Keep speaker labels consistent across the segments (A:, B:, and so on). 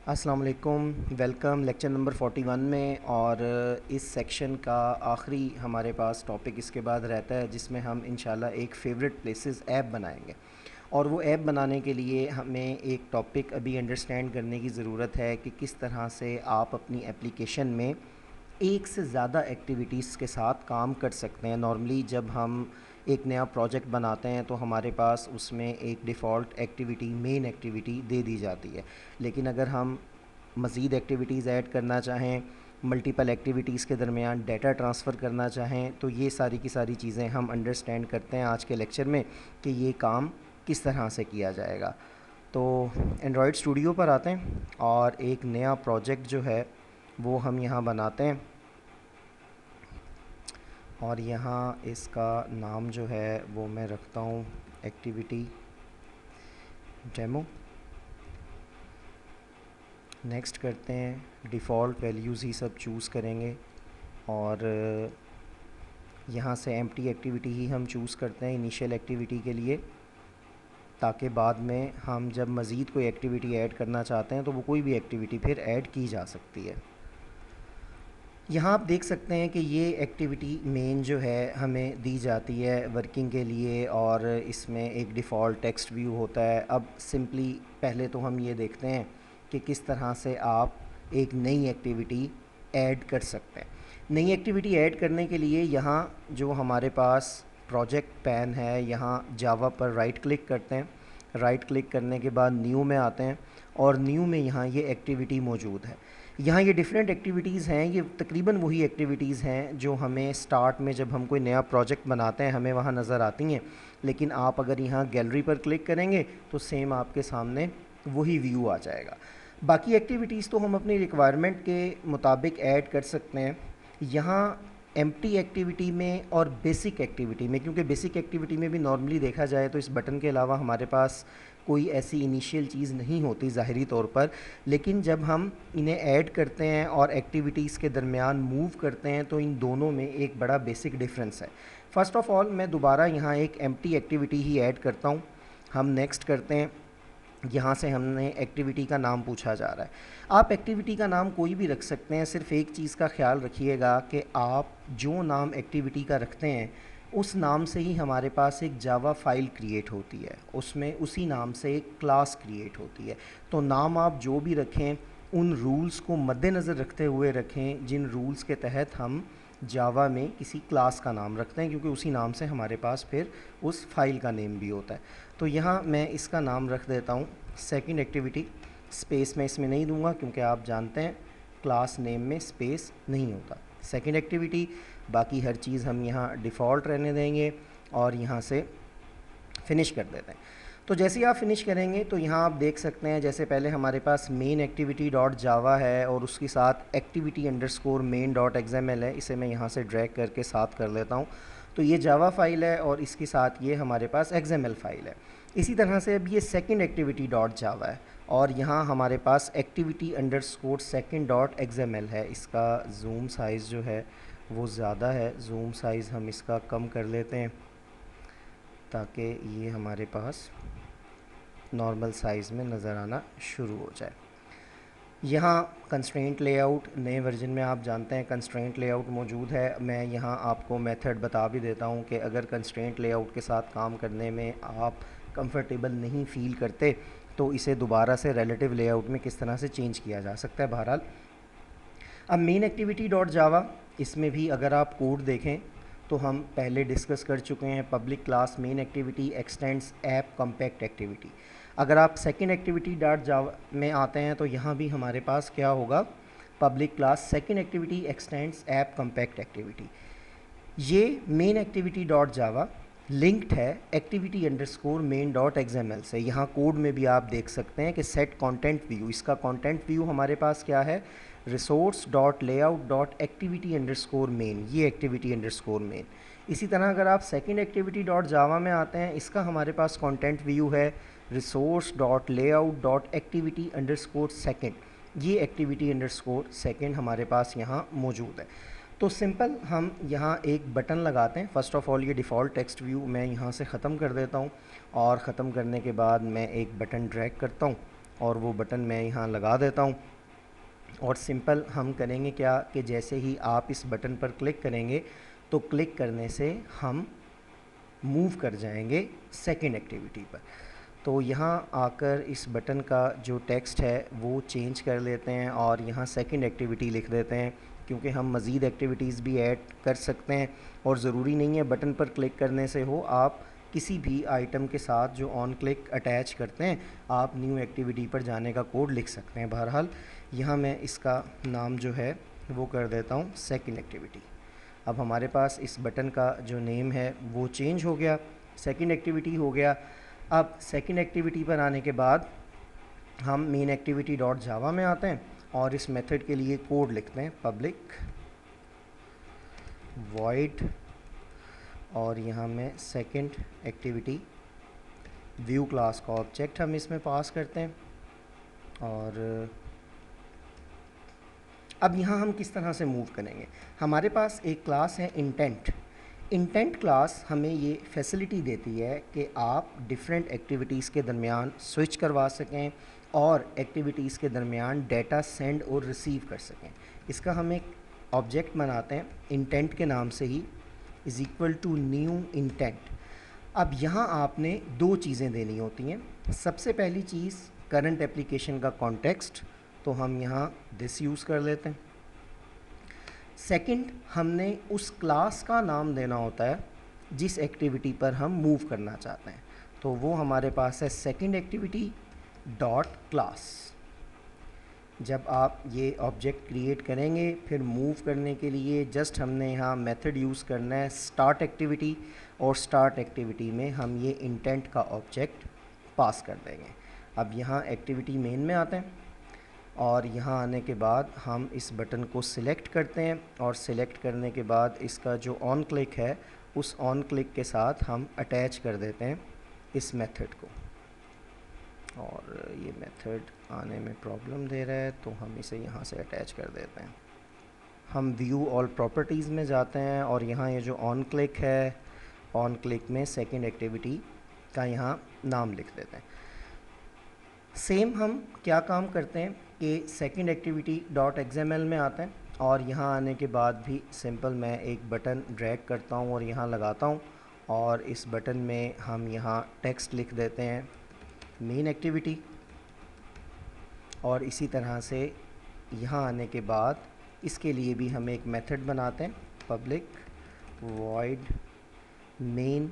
A: अस्सलाम वालेकुम। Welcome lecture number 41 में। और इस सेक्शन का आखिरी हमारे पास टॉपिक इसके बाद रहता है जिसमें हम इंशाल्लाह एक फ़ेवरेट प्लेसेस ऐप बनाएंगे। और वो ऐप बनाने के लिए हमें एक टॉपिक अभी अंडरस्टैंड करने की ज़रूरत है कि किस तरह से आप अपनी एप्लीकेशन में एक से ज़्यादा एक्टिविटीज़ के साथ काम कर सकते हैं। नॉर्मली जब हम एक नया प्रोजेक्ट बनाते हैं तो हमारे पास उसमें एक डिफ़ॉल्ट एक्टिविटी, मेन एक्टिविटी दे दी जाती है। लेकिन अगर हम मज़ीद एक्टिविटीज़ ऐड करना चाहें, मल्टीपल एक्टिविटीज़ के दरमियान डाटा ट्रांसफ़र करना चाहें, तो ये सारी की सारी चीज़ें हम अंडरस्टैंड करते हैं आज के लेक्चर में कि ये काम किस तरह से किया जाएगा। तो एंड्रॉयड स्टूडियो पर आते हैं और एक नया प्रोजेक्ट जो है वो हम यहाँ बनाते हैं। और यहाँ इसका नाम जो है वो मैं रखता हूँ एक्टिविटी डेमो। नेक्स्ट करते हैं, डिफ़ॉल्ट वैल्यूज़ ही सब चूज़ करेंगे और यहाँ से एम्प्टी एक्टिविटी ही हम चूज़ करते हैं इनिशियल एक्टिविटी के लिए, ताकि बाद में हम जब मज़ीद कोई एक्टिविटी ऐड करना चाहते हैं तो वो कोई भी एक्टिविटी फिर ऐड की जा सकती है। यहाँ आप देख सकते हैं कि ये एक्टिविटी मेन जो है हमें दी जाती है वर्किंग के लिए और इसमें एक डिफ़ॉल्ट टेक्स्ट व्यू होता है। अब सिंपली पहले तो हम ये देखते हैं कि किस तरह से आप एक नई एक्टिविटी ऐड कर सकते हैं। नई एक्टिविटी ऐड करने के लिए यहाँ जो हमारे पास प्रोजेक्ट पैन है, यहाँ जावा पर राइट क्लिक करते हैं। राइट क्लिक करने के बाद न्यू में आते हैं और न्यू में यहाँ ये एक्टिविटी मौजूद है। यहाँ ये डिफरेंट एक्टिविटीज़ हैं, ये तकरीबन वही एक्टिविटीज़ हैं जो हमें स्टार्ट में जब हम कोई नया प्रोजेक्ट बनाते हैं हमें वहाँ नज़र आती हैं। लेकिन आप अगर यहाँ गैलरी पर क्लिक करेंगे तो सेम आपके सामने वही व्यू आ जाएगा। बाकी एक्टिविटीज़ तो हम अपनी रिक्वायरमेंट के मुताबिक ऐड कर सकते हैं। यहाँ एम्प्टी एक्टिविटी में और बेसिक एक्टिविटी में, क्योंकि बेसिक एक्टिविटी में भी नॉर्मली देखा जाए तो इस बटन के अलावा हमारे पास कोई ऐसी इनिशियल चीज़ नहीं होती ज़ाहिरी तौर पर, लेकिन जब हम इन्हें ऐड करते हैं और एक्टिविटीज़ के दरमियान मूव करते हैं तो इन दोनों में एक बड़ा बेसिक डिफरेंस है। फ़र्स्ट ऑफ़ ऑल मैं दोबारा यहाँ एक एम्प्टी एक्टिविटी ही ऐड करता हूँ। हम नेक्स्ट करते हैं। यहाँ से हमने एक्टिविटी का नाम पूछा जा रहा है। आप एक्टिविटी का नाम कोई भी रख सकते हैं, सिर्फ एक चीज़ का ख्याल रखिएगा कि आप जो नाम एक्टिविटी का रखते हैं उस नाम से ही हमारे पास एक जावा फाइल क्रिएट होती है, उसमें उसी नाम से एक क्लास क्रिएट होती है। तो नाम आप जो भी रखें उन रूल्स को मद्देनज़र रखते हुए रखें जिन रूल्स के तहत हम जावा में किसी क्लास का नाम रखते हैं, क्योंकि उसी नाम से हमारे पास फिर उस फाइल का नेम भी होता है। तो यहाँ मैं इसका नाम रख देता हूँ सेकंड एक्टिविटी। स्पेस मैं इसमें नहीं दूंगा क्योंकि आप जानते हैं क्लास नेम में स्पेस नहीं होता। सेकंड एक्टिविटी, बाकी हर चीज़ हम यहाँ डिफ़ॉल्ट रहने देंगे और यहाँ से फ़िनिश कर देते हैं। तो जैसे ही आप फिनिश करेंगे तो यहाँ आप देख सकते हैं जैसे पहले हमारे पास मेन एक्टिविटी डॉट जावा है और उसके साथ activity underscore main dot XML है। इसे मैं यहाँ से ड्रैग करके साथ कर लेता हूँ। तो ये जावा फाइल है और इसके साथ ये हमारे पास एक्सएमएल फाइल है। इसी तरह से अब ये सेकंड एक्टिविटी डॉट जावा है और यहाँ हमारे पास activity underscore second dot XML है। इसका जूम साइज़ जो है वो ज़्यादा है, जूम साइज़ हम इसका कम कर लेते हैं ताकि ये हमारे पास नॉर्मल साइज़ में नज़र आना शुरू हो जाए। यहाँ कंस्ट्रेंट लेआउट नए वर्जन में आप जानते हैं कंस्ट्रेंट लेआउट मौजूद है। मैं यहाँ आपको मेथड बता भी देता हूँ कि अगर कंस्ट्रेंट लेआउट के साथ काम करने में आप कंफर्टेबल नहीं फ़ील करते तो इसे दोबारा से रिलेटिव लेआउट में किस तरह से चेंज किया जा सकता है। बहरहाल अब मेन एक्टिविटी डॉट जावा, इसमें भी अगर आप कोड देखें तो हम पहले डिस्कस कर चुके हैं public class main activity extends app compact activity. अगर आप सेकंड एक्टिविटी डॉट जावा में आते हैं तो यहाँ भी हमारे पास क्या होगा, public class second activity extends app compact activity. ये main activity dot Java linked है activity underscore main dot XML से। यहाँ कोड में भी आप देख सकते हैं कि सेट कंटेंट व्यू, इसका कंटेंट व्यू हमारे पास क्या है, resource dot layout dot activity underscore main, ये एक्टिविटी अंडरस्कोर मेन। इसी तरह अगर आप सेकंड एक्टिविटी डॉट जावा में आते हैं, इसका हमारे पास कंटेंट व्यू है resource dot layout dot activity underscore second, ये एक्टिविटी अंडरस्कोर सेकेंड हमारे पास यहाँ मौजूद है। तो सिंपल हम यहाँ एक बटन लगाते हैं। फ़र्स्ट ऑफ़ ऑल ये डिफ़ॉल्ट टेक्स्ट व्यू मैं यहाँ से ख़त्म कर देता हूँ और ख़त्म करने के बाद मैं एक बटन ड्रैग करता हूँ और वो बटन मैं यहाँ लगा देता हूँ। और सिंपल हम करेंगे क्या कि जैसे ही आप इस बटन पर क्लिक करेंगे तो क्लिक करने से हम मूव कर जाएंगे सेकंड एक्टिविटी पर। तो यहाँ आकर इस बटन का जो टेक्स्ट है वो चेंज कर लेते हैं और यहाँ सेकंड एक्टिविटी लिख देते हैं, क्योंकि हम मज़ीद एक्टिविटीज़ भी ऐड कर सकते हैं और ज़रूरी नहीं है बटन पर क्लिक करने से हो। आप किसी भी आइटम के साथ जो ऑन क्लिक अटैच करते हैं आप न्यू एक्टिविटी पर जाने का कोड लिख सकते हैं। बहरहाल यहाँ मैं इसका नाम जो है वो कर देता हूँ सेकंड एक्टिविटी। अब हमारे पास इस बटन का जो नेम है वो चेंज हो गया, सेकंड एक्टिविटी हो गया। अब सेकंड एक्टिविटी पर आने के बाद हम मेन एक्टिविटी डॉट जावा में आते हैं और इस मेथड के लिए कोड लिखते हैं पब्लिक वॉइड, और यहाँ में सेकंड एक्टिविटी व्यू क्लास का ऑब्जेक्ट हम इसमें पास करते हैं। और अब यहाँ हम किस तरह से मूव करेंगे, हमारे पास एक क्लास है इंटेंट। इंटेंट क्लास हमें ये फैसिलिटी देती है कि आप डिफरेंट एक्टिविटीज़ के दरमियान स्विच करवा सकें और एक्टिविटीज़ के दरमियान डेटा सेंड और रिसीव कर सकें। इसका हम एक ऑब्जेक्ट बनाते हैं इंटेंट के नाम से ही, is equal to new intent. अब यहाँ आपने दो चीज़ें देनी होती हैं। सबसे पहली चीज़ करंट एप्लीकेशन का कॉन्टेक्स्ट, तो हम यहाँ दिस यूज़ कर लेते हैं। सेकंड, हमने उस क्लास का नाम देना होता है जिस एक्टिविटी पर हम मूव करना चाहते हैं, तो वो हमारे पास है सेकंड एक्टिविटी डॉट क्लास। जब आप ये ऑब्जेक्ट क्रिएट करेंगे फिर मूव करने के लिए जस्ट हमने यहाँ मेथड यूज़ करना है स्टार्ट एक्टिविटी, और स्टार्ट एक्टिविटी में हम ये इंटेंट का ऑब्जेक्ट पास कर देंगे। अब यहाँ एक्टिविटी मेन में आते हैं और यहाँ आने के बाद हम इस बटन को सिलेक्ट करते हैं और सिलेक्ट करने के बाद इसका जो ऑन क्लिक है उस ऑन क्लिक के साथ हम अटैच कर देते हैं इस मेथड को। और ये मेथड आने में प्रॉब्लम दे रहा है तो हम इसे यहाँ से अटैच कर देते हैं। हम व्यू ऑल प्रॉपर्टीज़ में जाते हैं और यहाँ ये जो ऑन क्लिक है, ऑन क्लिक में सेकंड एक्टिविटी का यहाँ नाम लिख देते हैं। सेम हम क्या काम करते हैं कि सेकंड एक्टिविटी डॉट XML में आते हैं और यहाँ आने के बाद भी सिंपल मैं एक बटन ड्रैग करता हूँ और यहाँ लगाता हूँ और इस बटन में हम यहाँ टेक्स्ट लिख देते हैं मेन एक्टिविटी। और इसी तरह से यहाँ आने के बाद इसके लिए भी हम एक मेथड बनाते हैं पब्लिक वॉइड मेन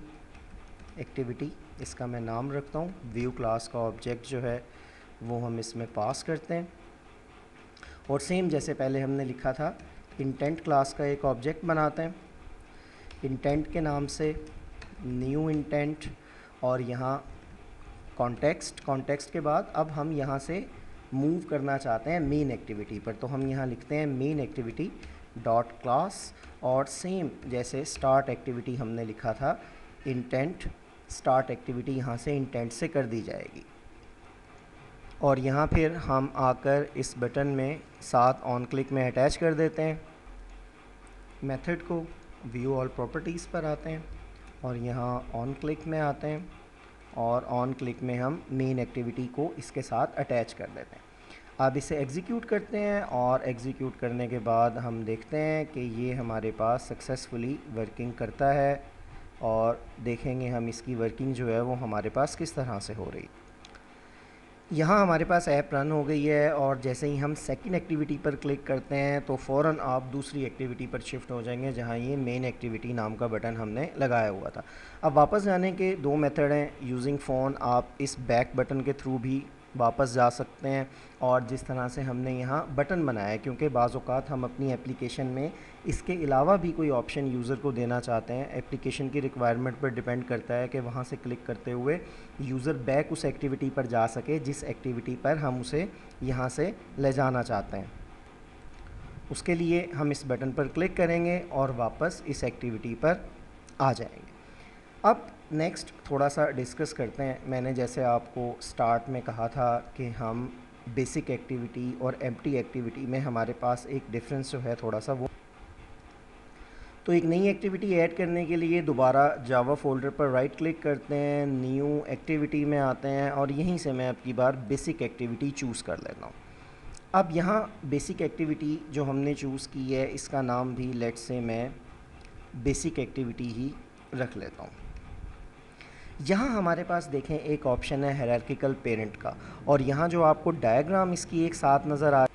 A: एक्टिविटी, इसका मैं नाम रखता हूँ व्यू क्लास का ऑब्जेक्ट जो है वो हम इसमें पास करते हैं। और सेम जैसे पहले हमने लिखा था इंटेंट क्लास का एक ऑब्जेक्ट बनाते हैं इंटेंट के नाम से न्यू इंटेंट, और यहाँ कॉन्टेक्स्ट के बाद अब हम यहाँ से मूव करना चाहते हैं मेन एक्टिविटी पर, तो हम यहाँ लिखते हैं मेन एक्टिविटी डॉट क्लास। और सेम जैसे स्टार्ट एक्टिविटी हमने लिखा था इंटेंट, स्टार्ट एक्टिविटी यहाँ से इंटेंट से कर दी जाएगी। और यहाँ फिर हम आकर इस बटन में साथ ऑन क्लिक में अटैच कर देते हैं मेथड को। व्यू ऑल प्रॉपर्टीज़ पर आते हैं और यहाँ ऑन क्लिक में आते हैं और ऑन क्लिक में हम मेन एक्टिविटी को इसके साथ अटैच कर देते हैं। अब इसे एग्जीक्यूट करते हैं और एग्जीक्यूट करने के बाद हम देखते हैं कि ये हमारे पास सक्सेसफुली वर्किंग करता है और देखेंगे हम इसकी वर्किंग जो है वो हमारे पास किस तरह से हो रही। यहाँ हमारे पास ऐप रन हो गई है और जैसे ही हम सेकंड एक्टिविटी पर क्लिक करते हैं तो फ़ौरन आप दूसरी एक्टिविटी पर शिफ्ट हो जाएंगे जहाँ ये मेन एक्टिविटी नाम का बटन हमने लगाया हुआ था। अब वापस जाने के दो मेथड हैं। यूजिंग फ़ोन आप इस बैक बटन के थ्रू भी वापस जा सकते हैं और जिस तरह से हमने यहाँ बटन बनाया है, क्योंकि बाज़ औक़ात हम अपनी एप्लीकेशन में इसके अलावा भी कोई ऑप्शन यूज़र को देना चाहते हैं। एप्लीकेशन की रिक्वायरमेंट पर डिपेंड करता है कि वहाँ से क्लिक करते हुए यूज़र बैक उस एक्टिविटी पर जा सके जिस एक्टिविटी पर हम उसे यहाँ से ले जाना चाहते हैं। उसके लिए हम इस बटन पर क्लिक करेंगे और वापस इस एक्टिविटी पर आ जाएंगे। अब नेक्स्ट थोड़ा सा डिस्कस करते हैं। मैंने जैसे आपको स्टार्ट में कहा था कि हम बेसिक एक्टिविटी और एम्प्टी एक्टिविटी में हमारे पास एक डिफरेंस जो है थोड़ा सा तो एक नई एक्टिविटी ऐड करने के लिए दोबारा जावा फोल्डर पर राइट क्लिक करते हैं, न्यू एक्टिविटी में आते हैं और यहीं से मैं अब की बार बेसिक एक्टिविटी चूज़ कर लेता हूँ। अब यहाँ बेसिक एक्टिविटी जो हमने चूज़ की है इसका नाम भी लेट से मैं बेसिक एक्टिविटी ही रख लेता हूँ। यहाँ हमारे पास देखें एक ऑप्शन है हायरार्किकल पेरेंट का, और यहाँ जो आपको डायग्राम इसकी एक साथ नज़र आ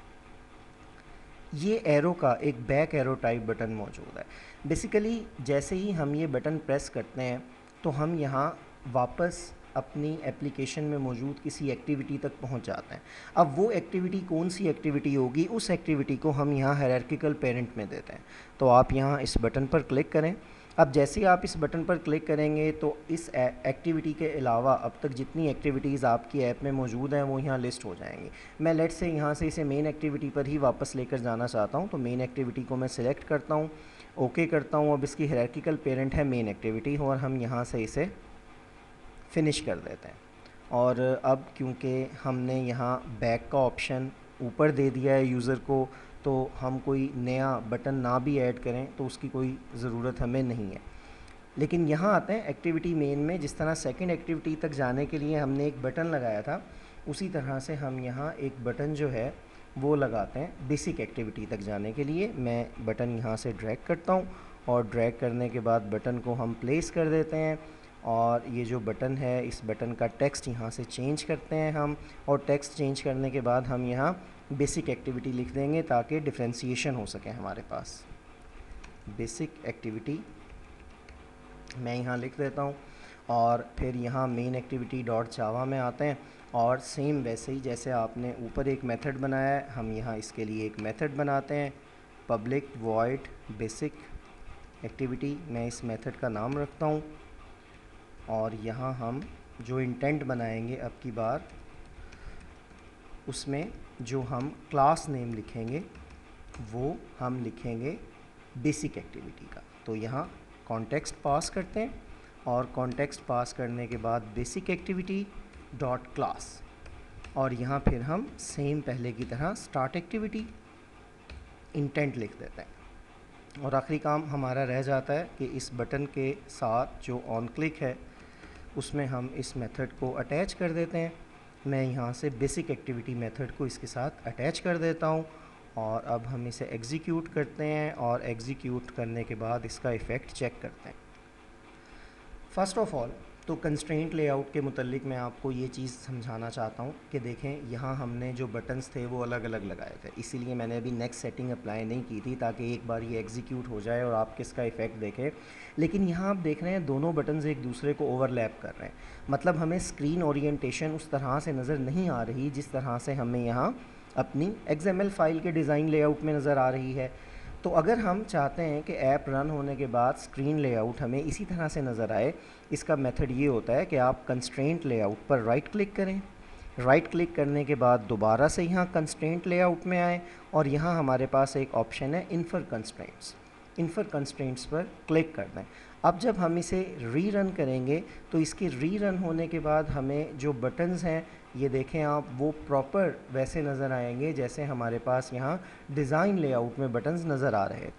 A: ये एरो का एक बैक एरो टाइप बटन मौजूद है। बेसिकली जैसे ही हम ये बटन प्रेस करते हैं तो हम यहाँ वापस अपनी एप्लीकेशन में मौजूद किसी एक्टिविटी तक पहुँच जाते हैं। अब वो एक्टिविटी कौन सी एक्टिविटी होगी, उस एक्टिविटी को हम यहाँ हायरार्किकल पेरेंट में देते हैं। तो आप यहाँ इस बटन पर क्लिक करें। अब जैसे ही आप इस बटन पर क्लिक करेंगे तो इस एक्टिविटी के अलावा अब तक जितनी एक्टिविटीज़ आपकी ऐप में मौजूद हैं वो यहाँ लिस्ट हो जाएंगी। मैं लेट से यहाँ से इसे मेन एक्टिविटी पर ही वापस लेकर जाना चाहता हूँ, तो मेन एक्टिविटी को मैं सिलेक्ट करता हूँ, ओके करता हूँ। अब इसकी हायरार्किकल पेरेंट है मेन एक्टिविटी और हम यहाँ से इसे फिनिश कर देते हैं। और अब क्योंकि हमने यहाँ बैक का ऑप्शन ऊपर दे दिया है यूज़र को, तो हम कोई नया बटन ना भी ऐड करें तो उसकी कोई ज़रूरत हमें नहीं है। लेकिन यहाँ आते हैं एक्टिविटी मेन में, जिस तरह सेकंड एक्टिविटी तक जाने के लिए हमने एक बटन लगाया था, उसी तरह से हम यहाँ एक बटन जो है वो लगाते हैं बेसिक एक्टिविटी तक जाने के लिए। मैं बटन यहाँ से ड्रैग करता हूँ और ड्रैग करने के बाद बटन को हम प्लेस कर देते हैं, और ये जो बटन है इस बटन का टेक्स्ट यहाँ से चेंज करते हैं हम, और टेक्स्ट चेंज करने के बाद हम यहाँ बेसिक एक्टिविटी लिख देंगे ताकि डिफ्रेंसिएशन हो सके हमारे पास। बेसिक एक्टिविटी मैं यहाँ लिख देता हूँ और फिर यहाँ मेन एक्टिविटी डॉट जावा में आते हैं और सेम वैसे ही जैसे आपने ऊपर एक मेथड बनाया है हम यहाँ इसके लिए एक मेथड बनाते हैं, पब्लिक वॉइड बेसिक एक्टिविटी। मैं इस मेथड का नाम रखता हूँ और यहाँ हम जो इंटेंट बनाएंगे अब की बार उसमें जो हम क्लास नेम लिखेंगे वो हम लिखेंगे बेसिक एक्टिविटी का। तो यहाँ कॉन्टेक्स्ट पास करते हैं और कॉन्टेक्स्ट पास करने के बाद बेसिक एक्टिविटी डॉट क्लास, और यहाँ फिर हम सेम पहले की तरह स्टार्ट एक्टिविटी इंटेंट लिख देते हैं। और आखिरी काम हमारा रह जाता है कि इस बटन के साथ जो ऑन क्लिक है उसमें हम इस मेथड को अटैच कर देते हैं। मैं यहाँ से बेसिक एक्टिविटी मेथड को इसके साथ अटैच कर देता हूँ और अब हम इसे एग्जीक्यूट करते हैं और एग्जीक्यूट करने के बाद इसका इफ़ेक्ट चेक करते हैं। फ़र्स्ट ऑफ़ ऑल तो कंस्ट्रेंट लेआउट के मुतल्लिक मैं आपको ये चीज़ समझाना चाहता हूँ कि देखें यहाँ हमने जो बटन्स थे वो अलग अलग लगाए थे, इसीलिए मैंने अभी नेक्स्ट सेटिंग अप्लाई नहीं की थी ताकि एक बार ये एग्जीक्यूट हो जाए और आप किसका इफ़ेक्ट देखें। लेकिन यहाँ आप देख रहे हैं दोनों बटन्स एक दूसरे को ओवरलैप कर रहे हैं, मतलब हमें स्क्रीन ओरिएंटेशन उस तरह से नज़र नहीं आ रही जिस तरह से हमें यहाँ अपनी XML फाइल के डिज़ाइन लेआउट में नज़र आ रही है। तो अगर हम चाहते हैं कि ऐप रन होने के बाद स्क्रीन लेआउट हमें इसी तरह से नज़र आए, इसका मेथड ये होता है कि आप कंस्ट्रेंट लेआउट पर राइट क्लिक करें, राइट क्लिक करने के बाद दोबारा से यहाँ कंस्ट्रेंट लेआउट में आए और यहाँ हमारे पास एक ऑप्शन है इन्फर कंस्ट्रेंट्स, इन्फर कंस्ट्रेंट्स पर क्लिक कर दें। अब जब हम इसे रीरन करेंगे तो इसके रीरन होने के बाद हमें जो बटन्स हैं ये देखें आप वो प्रॉपर वैसे नज़र आएंगे जैसे हमारे पास यहाँ डिज़ाइन लेआउट में बटन्स नज़र आ रहे हैं।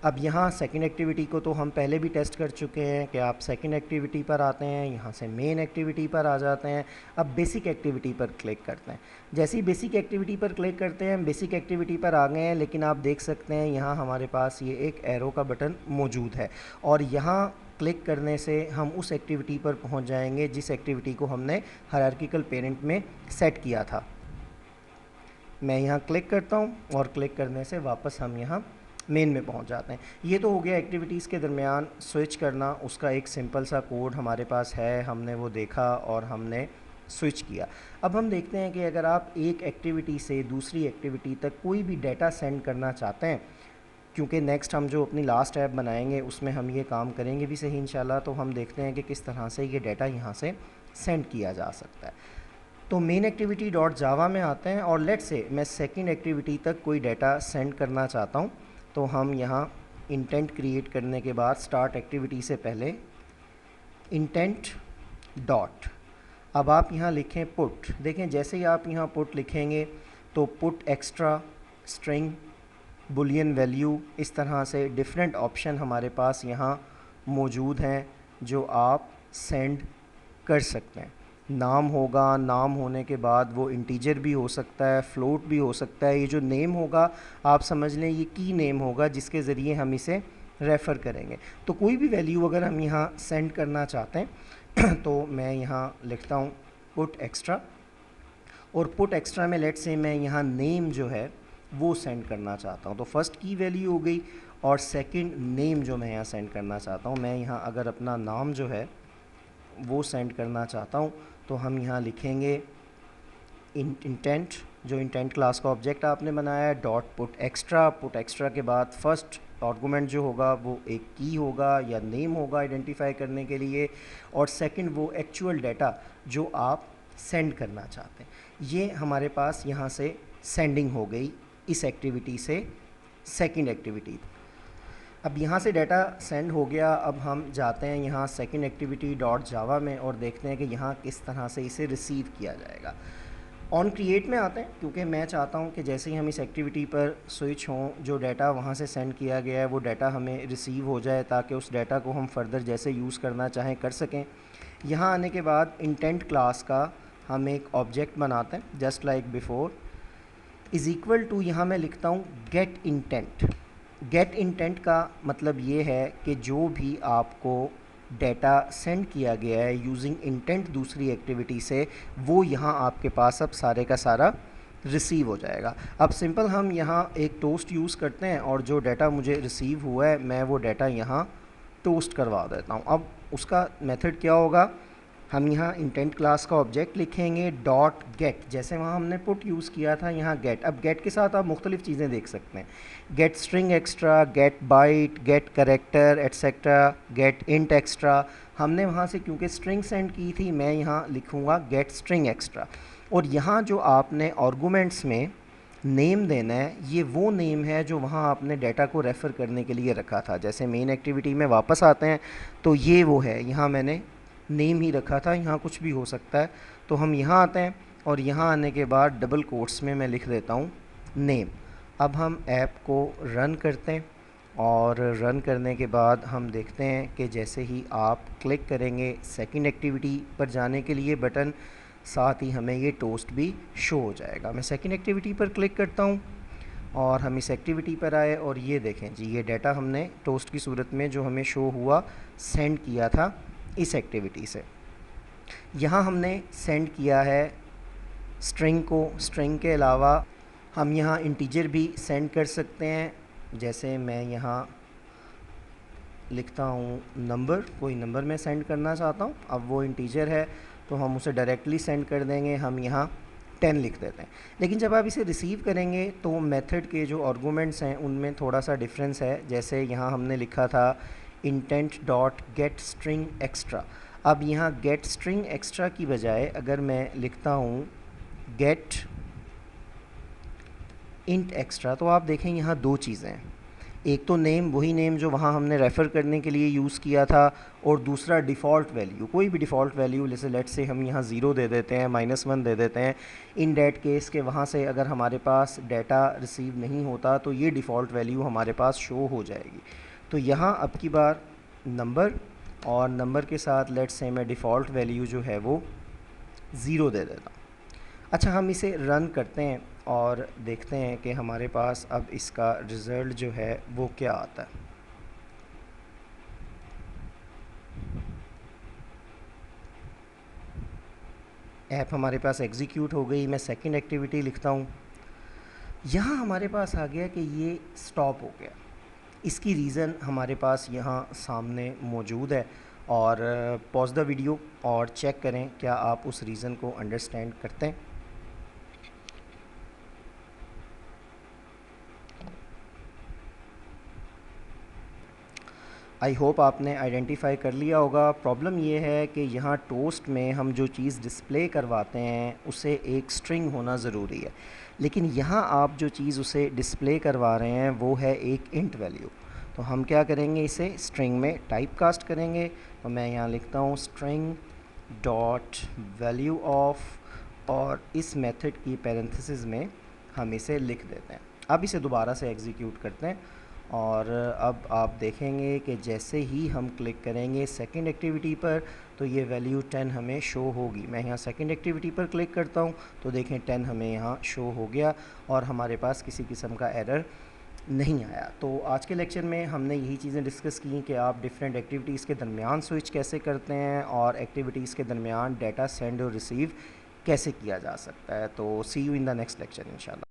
A: अब यहाँ सेकंड एक्टिविटी को तो हम पहले भी टेस्ट कर चुके हैं कि आप सेकंड एक्टिविटी पर आते हैं, यहाँ से मेन एक्टिविटी पर आ जाते हैं। अब बेसिक एक्टिविटी पर क्लिक करते हैं। जैसे ही बेसिक एक्टिविटी पर क्लिक करते हैं हम बेसिक एक्टिविटी पर आ गए हैं, लेकिन आप देख सकते हैं यहाँ हमारे पास ये एक एरो का बटन मौजूद है और यहाँ क्लिक करने से हम उस एक्टिविटी पर पहुँच जाएंगे जिस एक्टिविटी को हमने हायरार्किकल पेरेंट में सेट किया था। मैं यहाँ क्लिक करता हूँ और क्लिक करने से वापस हम यहाँ मेन में पहुंच जाते हैं। ये तो हो गया एक्टिविटीज़ के दरमियान स्विच करना, उसका एक सिंपल सा कोड हमारे पास है, हमने वो देखा और हमने स्विच किया। अब हम देखते हैं कि अगर आप एक एक्टिविटी से दूसरी एक्टिविटी तक कोई भी डाटा सेंड करना चाहते हैं, क्योंकि नेक्स्ट हम जो अपनी लास्ट ऐप बनाएंगे उसमें हम ये काम करेंगे भी सही इंशाल्लाह, तो हम देखते हैं कि किस तरह से ये डाटा यहाँ से सेंड किया जा सकता है। तो मेन एक्टिविटी डॉट जावा में आते हैं और लेट से मैं सेकेंड एक्टिविटी तक कोई डाटा सेंड करना चाहता हूँ, तो हम यहाँ इंटेंट क्रिएट करने के बाद स्टार्ट एक्टिविटी से पहले इंटेंट डॉट, अब आप यहाँ लिखें पुट। देखें जैसे ही आप यहाँ पुट लिखेंगे तो put extra string Boolean value, इस तरह से डिफरेंट ऑप्शन हमारे पास यहाँ मौजूद हैं जो आप सेंड कर सकते हैं। नाम होगा, नाम होने के बाद वो इंटीजर भी हो सकता है, फ्लोट भी हो सकता है। ये जो नेम होगा आप समझ लें ये की नेम होगा जिसके ज़रिए हम इसे रेफ़र करेंगे। तो कोई भी वैल्यू अगर हम यहाँ सेंड करना चाहते हैं तो मैं यहाँ लिखता हूँ पुट एक्स्ट्रा, और पुट एक्स्ट्रा में लेट से मैं यहाँ नेम जो है वो सेंड करना चाहता हूँ। तो फर्स्ट की वैल्यू हो गई और सेकंड नेम जो मैं यहाँ सेंड करना चाहता हूँ। मैं यहाँ अगर अपना नाम जो है वो सेंड करना चाहता हूँ तो हम यहाँ लिखेंगे इंटेंट, जो इंटेंट क्लास का ऑब्जेक्ट आपने बनाया है, dot put extra. Put extra के बाद फर्स्ट आर्गुमेंट जो होगा वो एक की होगा या नेम होगा आइडेंटिफाई करने के लिए, और सेकंड वो एक्चुअल डाटा जो आप सेंड करना चाहते हैं। ये हमारे पास यहाँ से सेंडिंग हो गई इस एक्टिविटी से सेकंड एक्टिविटी। अब यहाँ से डाटा सेंड हो गया। अब हम जाते हैं यहाँ सेकंड एक्टिविटी डॉट जावा में और देखते हैं कि यहाँ किस तरह से इसे रिसीव किया जाएगा। ऑन क्रिएट में आते हैं क्योंकि मैं चाहता हूँ कि जैसे ही हम इस एक्टिविटी पर स्विच हों जो डाटा वहाँ से सेंड किया गया है वो डाटा हमें रिसीव हो जाए ताकि उस डाटा को हम फर्दर जैसे यूज़ करना चाहें कर सकें। यहाँ आने के बाद इंटेंट क्लास का हम एक ऑब्जेक्ट बनाते हैं just like before, is equal to, यहाँ मैं लिखता हूँ गेट इंटेंट। गेट इंटेंट का मतलब ये है कि जो भी आपको डाटा सेंड किया गया है यूजिंग इंटेंट दूसरी एक्टिविटी से, वो यहाँ आपके पास अब सारे का सारा रिसीव हो जाएगा। अब सिंपल हम यहाँ एक टोस्ट यूज़ करते हैं और जो डाटा मुझे रिसीव हुआ है मैं वो डाटा यहाँ टोस्ट करवा देता हूँ। अब उसका मेथड क्या होगा, हम यहाँ इंटेंट क्लास का ऑब्जेक्ट लिखेंगे डॉट गेट, जैसे वहाँ हमने पुट यूज़ किया था यहाँ गेट। अब गेट के साथ आप मुख्तलिफ़ चीज़ें देख सकते हैं, get string extra, get byte, get character etcetera, get int extra. हमने वहाँ से क्योंकि स्ट्रिंग सेंड की थी मैं यहाँ लिखूँगा गेट स्ट्रिंग एक्स्ट्रा। और यहाँ जो आपने आर्गुमेंट्स में नेम देना है ये वो नेम है जो वहाँ आपने डाटा को रेफ़र करने के लिए रखा था। जैसे मेन एक्टिविटी में वापस आते हैं तो ये वो है, यहाँ मैंने नेम ही रखा था, यहाँ कुछ भी हो सकता है। तो हम यहाँ आते हैं और यहाँ आने के बाद डबल कोट्स में मैं लिख देता हूँ नेम। अब हम ऐप को रन करते हैं और रन करने के बाद हम देखते हैं कि जैसे ही आप क्लिक करेंगे सेकंड एक्टिविटी पर जाने के लिए बटन, साथ ही हमें ये टोस्ट भी शो हो जाएगा। मैं सेकंड एक्टिविटी पर क्लिक करता हूँ और हम इस एक्टिविटी पर आए और ये देखें जी ये डाटा हमने टोस्ट की सूरत में जो हमें शो हुआ सेंड किया था इस एक्टिविटी से। यहाँ हमने सेंड किया है स्ट्रिंग को, स्ट्रिंग के अलावा हम यहाँ इंटीजर भी सेंड कर सकते हैं। जैसे मैं यहाँ लिखता हूँ नंबर, कोई नंबर मैं सेंड करना चाहता हूँ, अब वो इंटीजर है तो हम उसे डायरेक्टली सेंड कर देंगे, हम यहाँ 10 लिख देते हैं। लेकिन जब आप इसे रिसीव करेंगे तो मेथड के जो आर्गुमेंट्स हैं उनमें थोड़ा सा डिफरेंस है। जैसे यहाँ हमने लिखा था intent dot gate string extra, अब यहाँ गेट स्ट्रिंग एक्स्ट्रा की बजाय अगर मैं लिखता हूँ गेट इंट एक्स्ट्रा, तो आप देखें यहाँ दो चीज़ें हैं, एक तो नेम, वही नेम जो वहाँ हमने रेफ़र करने के लिए यूज़ किया था, और दूसरा डिफ़ॉल्ट वैल्यू, कोई भी डिफ़ॉल्ट वैल्यू, जैसे लेट से हम यहाँ 0 दे देते हैं, -1 दे देते हैं। इन डैट केस के वहाँ से अगर हमारे पास डाटा रिसीव नहीं होता तो ये डिफ़ॉल्ट वैल्यू हमारे पास शो हो जाएगी। तो यहाँ अब की बार नंबर, और नंबर के साथ लेट से मैं डिफ़ॉल्ट वैल्यू जो है वो 0 दे देता हूँ। अच्छा, हम इसे रन करते हैं और देखते हैं कि हमारे पास अब इसका रिज़ल्ट जो है वो क्या आता है। ऐप हमारे पास एग्जीक्यूट हो गई। मैं सेकंड एक्टिविटी लिखता हूँ, यहाँ हमारे पास आ गया कि ये स्टॉप हो गया। इसकी रीज़न हमारे पास यहाँ सामने मौजूद है, और पॉज द वीडियो और चेक करें क्या आप उस रीज़न को अंडरस्टैंड करते हैं। आई होप आपने आइडेंटिफाई कर लिया होगा। प्रॉब्लम ये है कि यहाँ टोस्ट में हम जो चीज़ डिस्प्ले करवाते हैं उसे एक स्ट्रिंग होना ज़रूरी है, लेकिन यहाँ आप जो चीज़ उसे डिस्प्ले करवा रहे हैं वो है एक इंट वैल्यू। तो हम क्या करेंगे, इसे स्ट्रिंग में टाइप कास्ट करेंगे। तो मैं यहाँ लिखता हूँ स्ट्रिंग डॉट वैल्यू ऑफ, और इस मेथड की पैरेंथेसिस में हम इसे लिख देते हैं। अब इसे दोबारा से एग्जीक्यूट करते हैं और अब आप देखेंगे कि जैसे ही हम क्लिक करेंगे सेकंड एक्टिविटी पर तो ये वैल्यू 10 हमें शो होगी। मैं यहाँ सेकंड एक्टिविटी पर क्लिक करता हूँ तो देखें 10 हमें यहाँ शो हो गया और हमारे पास किसी किस्म का एरर नहीं आया। तो आज के लेक्चर में हमने यही चीज़ें डिस्कस की कि आप डिफरेंट एक्टिविटीज़ के दरमियान स्विच कैसे करते हैं और एक्टिविटीज़ के दरमियान डाटा सेंड और रिसीव कैसे किया जा सकता है। तो see you in the next lecture इंशाल्लाह।